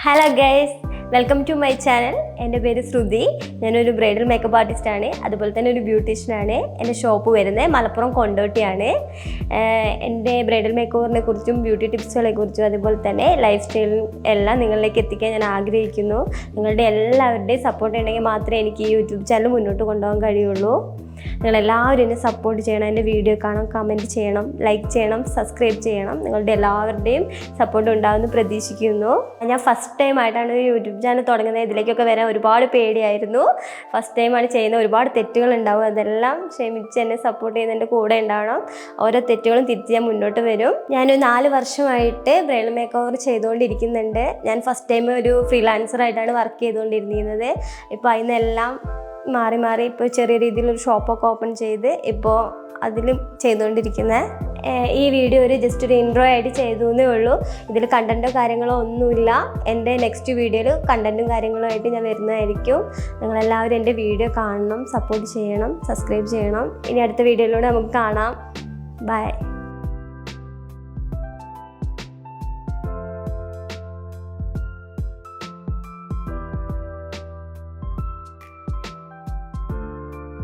Hello guys, welcome to my channel. എൻ്റെ പേര് ശ്രുതി. ഞാനൊരു ബ്രൈഡൽ മേക്കപ്പ് ആർട്ടിസ്റ്റാണ്, അതുപോലെ തന്നെ ഒരു ബ്യൂട്ടീഷ്യനാണ്. എൻ്റെ ഷോപ്പ് വരുന്നത് മലപ്പുറം കൊണ്ടോട്ടിയാണ്. എൻ്റെ ബ്രൈഡൽ മേക്ക് ഓവറിനെ കുറിച്ചും ബ്യൂട്ടി ടിപ്സുകളെ കുറിച്ചും അതുപോലെ തന്നെ ലൈഫ് സ്റ്റൈലും എല്ലാം നിങ്ങളിലേക്ക് എത്തിക്കാൻ ഞാൻ ആഗ്രഹിക്കുന്നു. നിങ്ങളുടെ എല്ലാവരുടെയും സപ്പോർട്ട് ഉണ്ടെങ്കിൽ മാത്രമേ എനിക്ക് ഈ യൂട്യൂബ് ചാനൽ മുന്നോട്ട് കൊണ്ടുപോകാൻ കഴിയുള്ളൂ. നിങ്ങളെല്ലാവരും എന്നെ സപ്പോർട്ട് ചെയ്യണം, എൻ്റെ വീഡിയോ കാണാം, കമൻറ്റ് ചെയ്യണം, ലൈക്ക് ചെയ്യണം, സബ്സ്ക്രൈബ് ചെയ്യണം. നിങ്ങളുടെ എല്ലാവരുടെയും സപ്പോർട്ട് ഉണ്ടാകുമെന്ന് പ്രതീക്ഷിക്കുന്നു. ഞാൻ ഫസ്റ്റ് ടൈമായിട്ടാണ് ഒരു യൂട്യൂബ് ചാനൽ തുടങ്ങുന്നത്. ഇതിലേക്കൊക്കെ വരാൻ ഒരുപാട് പേടിയായിരുന്നു. ഫസ്റ്റ് ടൈമാണ് ചെയ്യുന്നത്. ഒരുപാട് തെറ്റുകൾ ഉണ്ടാവും. അതെല്ലാം ക്ഷമിച്ച് എന്നെ സപ്പോർട്ട് ചെയ്യുന്ന എൻ്റെ കൂടെ ഉണ്ടാവണം. ഓരോ തെറ്റുകളും തിരിച്ച് ഞാൻ മുന്നോട്ട് വരും. ഞാനൊരു 4 വർഷമായിട്ട് ബ്രൈഡൽ മേക്ക് ഓവർ ചെയ്തുകൊണ്ടിരിക്കുന്നുണ്ട്. ഞാൻ ഫസ്റ്റ് ടൈം ഒരു ഫ്രീലാൻസറായിട്ടാണ് വർക്ക് ചെയ്തുകൊണ്ടിരുന്നത്. ഇപ്പോൾ അതിനെല്ലാം മാറി ഇപ്പോൾ ചെറിയ രീതിയിലൊരു ഷോപ്പൊക്കെ ഓപ്പൺ ചെയ്ത് ഇപ്പോൾ അതിലും ചെയ്തുകൊണ്ടിരിക്കുന്നത്. ഈ വീഡിയോ ജസ്റ്റ് ഒരു ഇൻട്രോ ആയിട്ട് ചെയ്തു എന്നേ ഉള്ളൂ. ഇതിൽ കണ്ടൻറ്റോ കാര്യങ്ങളോ ഒന്നുമില്ല. എൻ്റെ നെക്സ്റ്റ് വീഡിയോയിൽ കണ്ടൻറ്റും കാര്യങ്ങളും ആയിട്ട് ഞാൻ വരുന്നതായിരിക്കും. നിങ്ങളെല്ലാവരും എൻ്റെ വീഡിയോ കാണണം, സപ്പോർട്ട് ചെയ്യണം, സബ്സ്ക്രൈബ് ചെയ്യണം. ഇനി അടുത്ത വീഡിയോയിലൂടെ നമുക്ക് കാണാം. ബൈ.